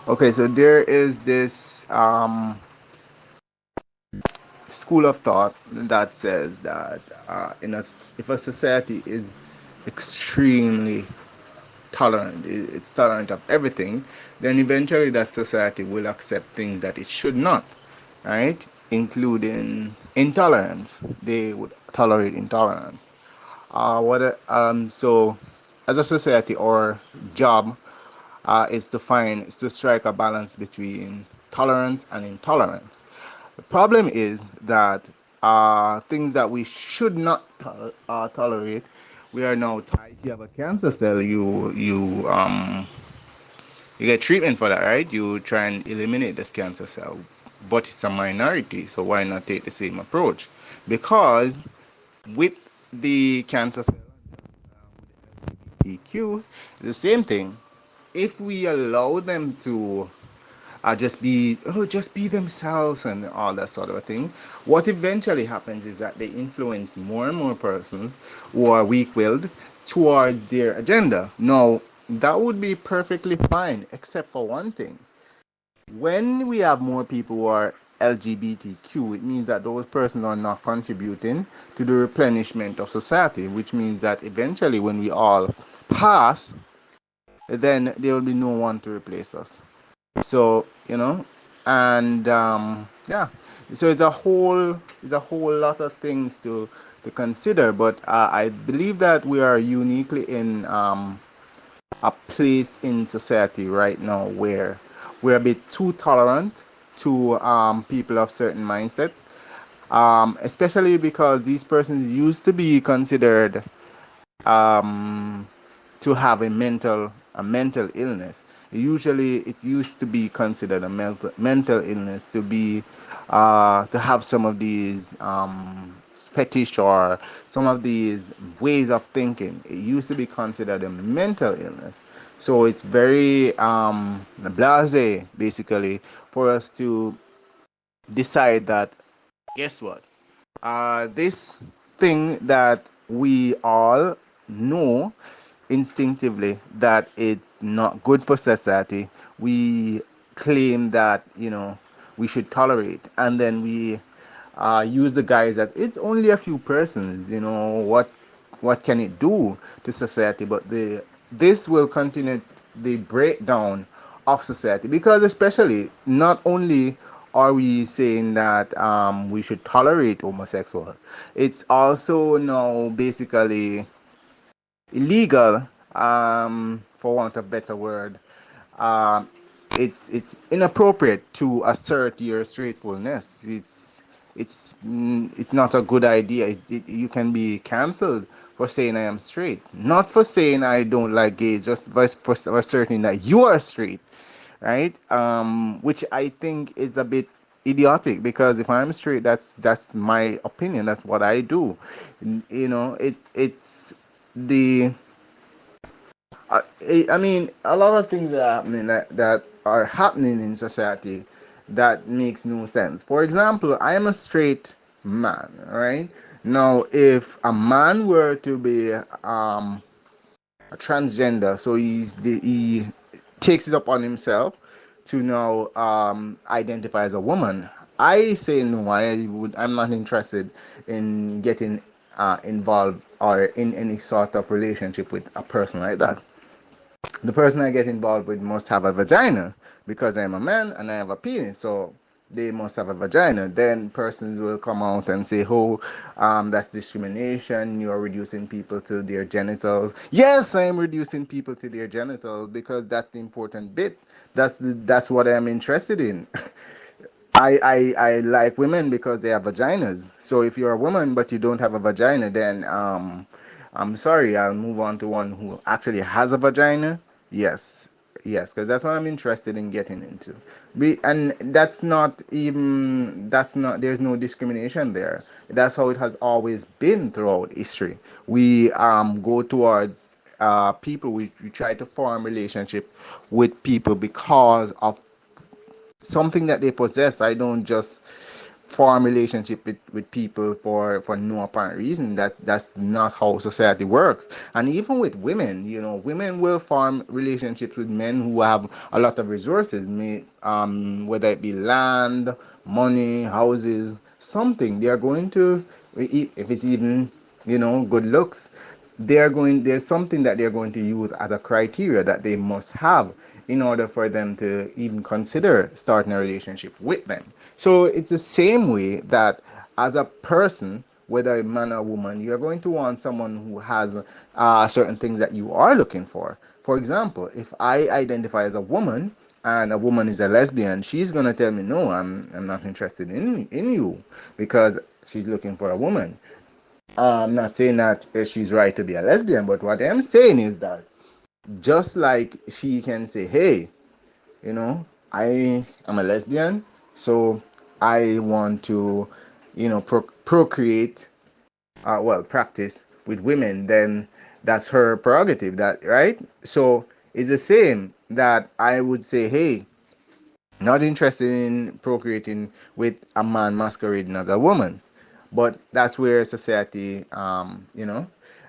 Okay, so there is this school of thought that says that if a society is extremely tolerant, it's tolerant of everything, then eventually that society will accept things that it should not, right? Including intolerance. They would tolerate intolerance. So as a society, our job is to strike a balance between tolerance and intolerance. The problem is that things that we should not tolerate, we are now. If you have a cancer cell, you get treatment for that, right? You try and eliminate this cancer cell, but it's a minority, so why not take the same approach? Because with the cancer cell, PQ, the same thing. If we allow them to just be themselves and all that sort of a thing, what eventually happens is that they influence more and more persons who are weak-willed towards their agenda. Now, that would be perfectly fine, except for one thing. When we have more people who are LGBTQ, it means that those persons are not contributing to the replenishment of society, which means that eventually when we all pass, then there will be no one to replace us. So, and yeah, so it's a whole lot of things to consider. But I believe that we are uniquely in a place in society right now where we're a bit too tolerant to people of certain mindset, especially because these persons used to be considered um, to have a mental illness. Usually, it used to be considered a mental illness to have some of these fetish or some of these ways of thinking. It used to be considered a mental illness. So it's very blasé, basically, for us to decide that, guess what? This thing that we all know instinctively that it's not good for society, we claim that, we should tolerate, and then we use the guise that it's only a few persons, what can it do to society? But this will continue the breakdown of society, because especially not only are we saying that we should tolerate homosexual, it's also now basically illegal, for want of a better word. Um, it's inappropriate to assert your straightfulness. It's not a good idea. You can be cancelled for saying I am straight, not for saying I don't like gays, just for asserting that you are straight, right? Which I think is a bit idiotic, because if I'm straight, that's my opinion. That's what I do. It's the I mean, a lot of things that are happening in society that makes no sense. For example, I am a straight man, right? Now, if a man were to be a transgender, so he takes it upon himself to now identify as a woman. I say no. I'm not interested in getting involved or in any sort of relationship with a person like that. The person I get involved with must have a vagina, because I'm a man and I have a penis. So they must have a vagina. Then persons will come out and say, "Oh, that's discrimination. You are reducing people to their genitals." Yes, I am reducing people to their genitals, because that's the important bit. That's what I am interested in. I like women because they have vaginas. So if you're a woman but you don't have a vagina, then I'm sorry. I'll move on to one who actually has a vagina. Yes, yes, because that's what I'm interested in getting into. And that's not. There's no discrimination there. That's how it has always been throughout history. We go towards people. We try to form relationship with people because of something that they possess. I don't just form relationship with people for no apparent reason. That's not how society works. And even with women, women will form relationships with men who have a lot of resources, whether it be land, money, houses, something. They are going to, if it's even, good looks, there's something that they're going to use as a criteria that they must have in order for them to even consider starting a relationship with them. So it's the same way that as a person, whether a man or woman, you're going to want someone who has certain things that you are looking for. For example, if I identify as a woman and a woman is a lesbian, she's gonna tell me, no, I'm not interested in you, because she's looking for a woman. I'm not saying that she's right to be a lesbian, but what I'm saying is that just like she can say, hey, I am a lesbian, so I want to, procreate, practice with women, then that's her prerogative, that, right? So it's the same that I would say, hey, not interested in procreating with a man masquerading as a woman. But that's where society,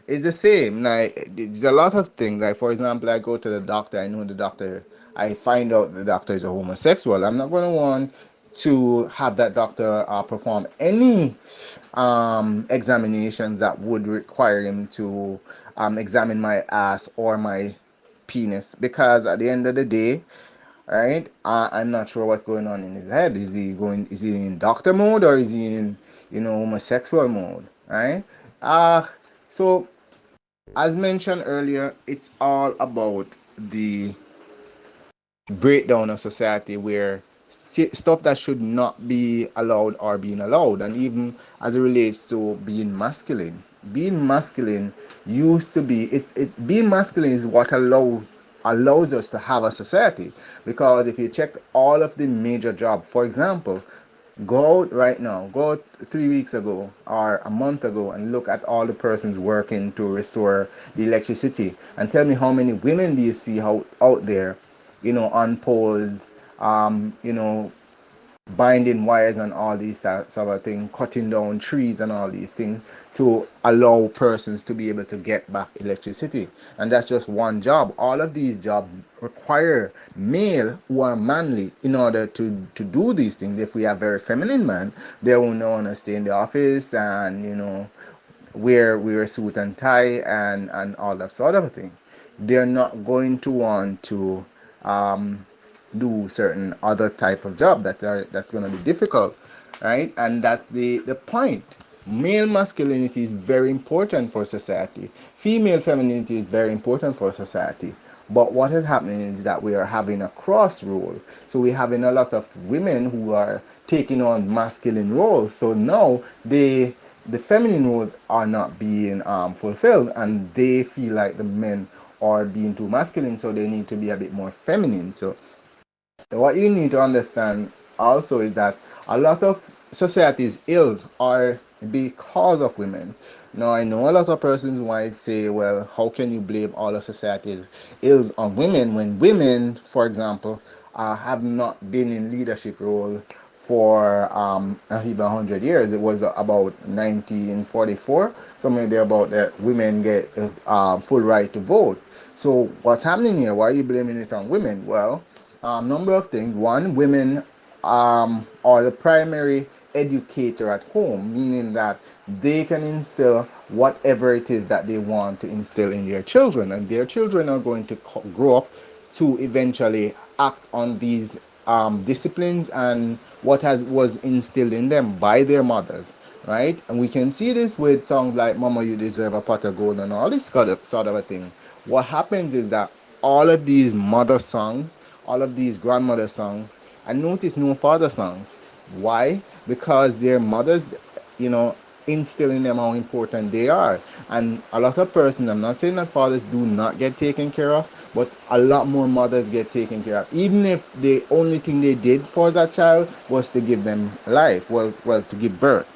is the same. Like, there's a lot of things. Like, for example, I go to the doctor, I know the doctor, I find out the doctor is a homosexual. I'm not going to want to have that doctor perform any examinations that would require him to examine my ass or my penis, because at the end of the day, right? I'm not sure what's going on in his head. Is he in doctor mode, or is he in, homosexual mode, right? Uh, so as mentioned earlier, it's all about the breakdown of society where stuff that should not be allowed are being allowed, and even as it relates to being masculine. Being masculine used to be being masculine is what allows us to have a society, because if you check all of the major jobs, for example, go out right now, go out 3 weeks ago or a month ago and look at all the persons working to restore the electricity, and tell me how many women do you see out there, on poles, binding wires and all these sort of things, cutting down trees and all these things to allow persons to be able to get back electricity. And that's just one job. All of these jobs require male who are manly in order to do these things. If we have very feminine man, they will not want to stay in the office and, wear a suit and tie and all that sort of thing. They're not going to want to um, do certain other type of job that's going to be difficult, right? And that's the point. Male masculinity is very important for society. Female femininity is very important for society. But what is happening is that we are having a cross role. So we're having a lot of women who are taking on masculine roles. So now the feminine roles are not being fulfilled, and they feel like the men are being too masculine, so they need to be a bit more feminine. So what you need to understand also is that a lot of society's ills are because of women. Now, I know a lot of persons might say, well, how can you blame all of society's ills on women when women, for example, have not been in leadership role for not even 100 years. It was about 1944, somewhere there about that women get full right to vote. So what's happening here? Why are you blaming it on women? Well, number of things. One, women are the primary educator at home, meaning that they can instill whatever it is that they want to instill in their children, and their children are going to grow up to eventually act on these disciplines and what has was instilled in them by their mothers, right? And we can see this with songs like "Mama, You Deserve a Pot of Gold" and all this sort of a thing. What happens is that all of these mother songs, all of these grandmother songs, and notice no father songs. Why? Because their mothers, you know, instill in them how important they are. And a lot of persons, I'm not saying that fathers do not get taken care of, but a lot more mothers get taken care of. Even if the only thing they did for that child was to give them life, well, to give birth,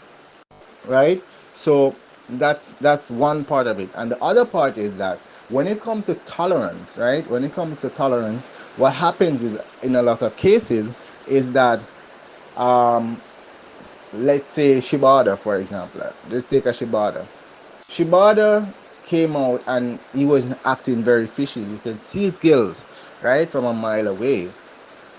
right? So that's one part of it. And the other part is that when it comes to tolerance, right? When it comes to tolerance, what happens is in a lot of cases is that um, let's say Shibata, for example. Let's take a Shibata. Shibata came out and he was acting very fishy. You could see his gills right from a mile away.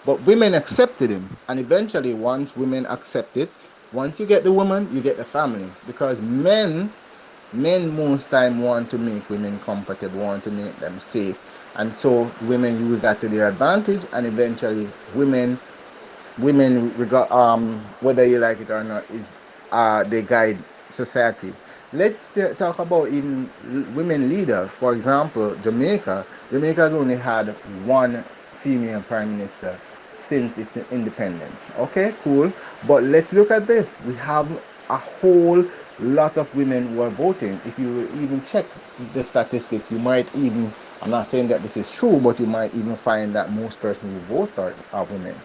But women accepted him, and eventually, once women accept it, once you get the woman, you get the family. Because men most time want to make women comfortable, want to make them safe, and so women use that to their advantage, and eventually, women whether you like it or not is they guide society. Let's talk about even women leader. For example, Jamaica has only had one female prime minister since its independence. Okay, cool. But let's look at this. We have a whole lot of women who are voting. If you even check the statistics, you might even, I'm not saying that this is true, but you might even find that most persons who vote are women,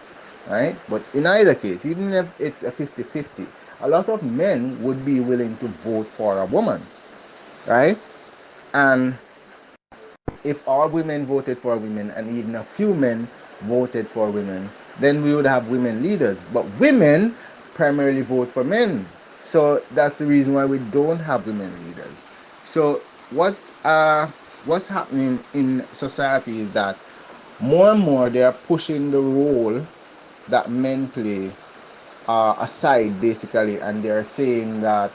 right? But in either case, even if it's a 50-50, a lot of men would be willing to vote for a woman, right? And if all women voted for women and even a few men voted for women, then we would have women leaders. But women primarily vote for men. So that's the reason why we don't have women leaders. So what's happening in society is that more and more they are pushing the role that men play aside basically, and they're saying that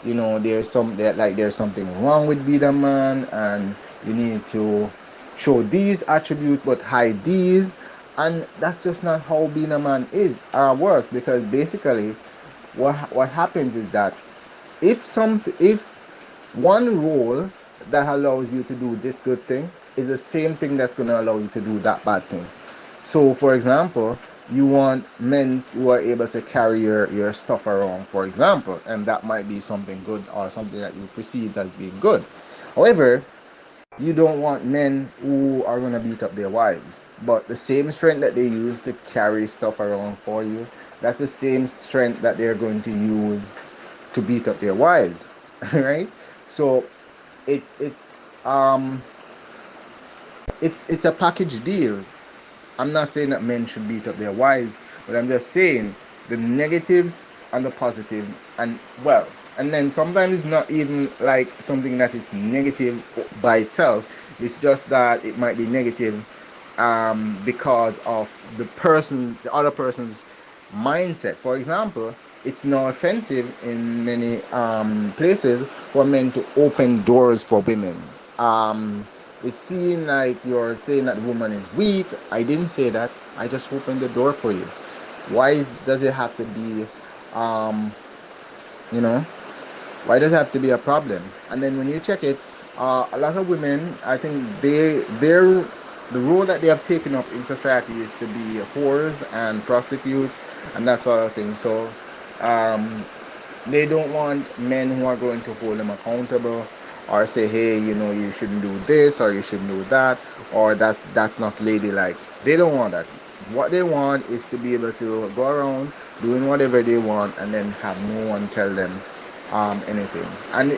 there's something wrong with being a man, and you need to show these attributes but hide these, and that's just not how being a man is works. Because basically what happens is that if one role that allows you to do this good thing is the same thing that's going to allow you to do that bad thing. So, for example, you want men who are able to carry your stuff around, for example, and that might be something good or something that you perceive as being good. However, you don't want men who are going to beat up their wives. But the same strength that they use to carry stuff around for you, that's the same strength that they're going to use to beat up their wives, right? So it's it's um it's a package deal. I'm not saying that men should beat up their wives, but I'm just saying the negatives and the positive, and well, and then sometimes it's not even like something that is negative by itself. It's just that it might be negative because of the other person's mindset. For example, it's now offensive in many places for men to open doors for women. It's seen like you're saying that the woman is weak. I didn't say that. I just opened the door for you. Does it have to be, um, you know, why does it have to be a problem? And then when you check it, a lot of women, I think the role that they have taken up in society is to be whores and prostitutes and that sort of thing. So um, they don't want men who are going to hold them accountable or say, hey, you shouldn't do this or you shouldn't do that, or that's not ladylike. They don't want that. What they want is to be able to go around doing whatever they want and then have no one tell them anything. And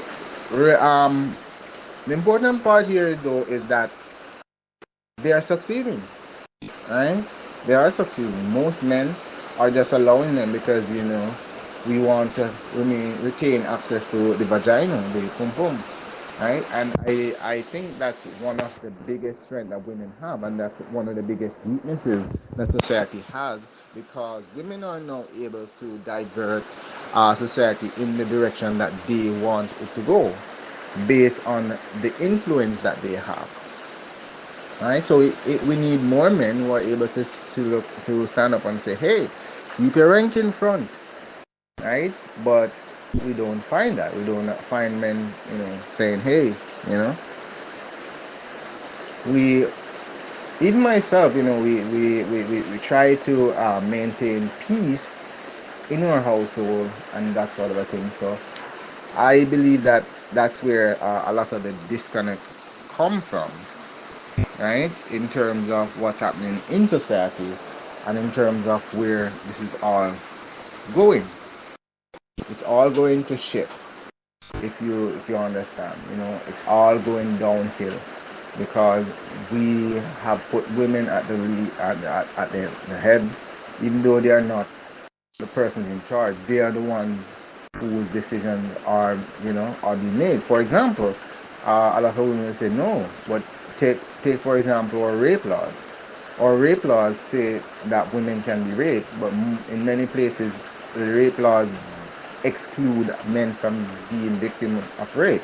the important part here though is that they are succeeding, right? They are succeeding. Most men are just allowing them because we want to retain access to the vagina, the pum pum, right? And I think that's one of the biggest strengths that women have, and that's one of the biggest weaknesses that society has, because women are now able to divert society in the direction that they want it to go, based on the influence that they have. Right, so we need more men who are able to stand up and say, "Hey, keep your rank in front." Right, but we don't find that. We don't find men, saying, "Hey, you know." We, even myself, we try to maintain peace in our household and that sort of a thing. So I believe that that's where a lot of the disconnect come from, right? In terms of what's happening in society and in terms of where this is all going. It's all going to shift. If you understand, it's all going downhill because we have put women at the lead, at the head, even though they are not. the persons in charge. They are the ones whose decisions are, are being made. For example, a lot of women will say no, but take for example our rape laws. Our rape laws say that women can be raped, but in many places the rape laws exclude men from being victims of rape.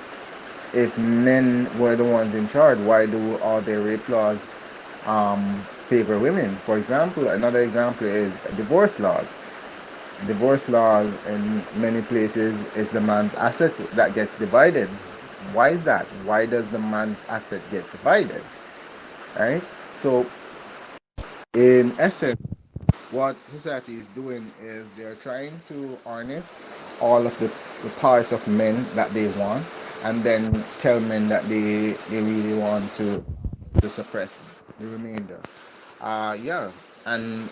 If men were the ones in charge, why do all their rape laws favor women? For example, another example is divorce laws. Divorce laws in many places is the man's asset that gets divided. Why is that? Why does the man's asset get divided? Right? So, in essence, what society is doing is they're trying to harness all of the parts of men that they want and then tell men that they really want to suppress the remainder. Yeah, and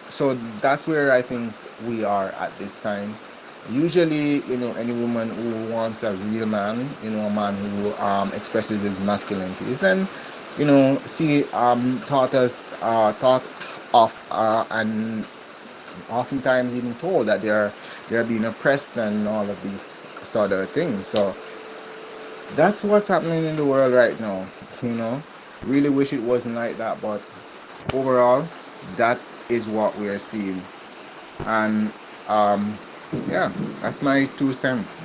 so that's where I think we are at this time. Usually, any woman who wants a real man, a man who expresses his masculinity, is then, see thought of and oftentimes even told that they're being oppressed and all of these sort of things. So that's what's happening in the world right now. You know, really wish it wasn't like that, but overall, that is what we are seeing. And yeah, that's my 2 cents.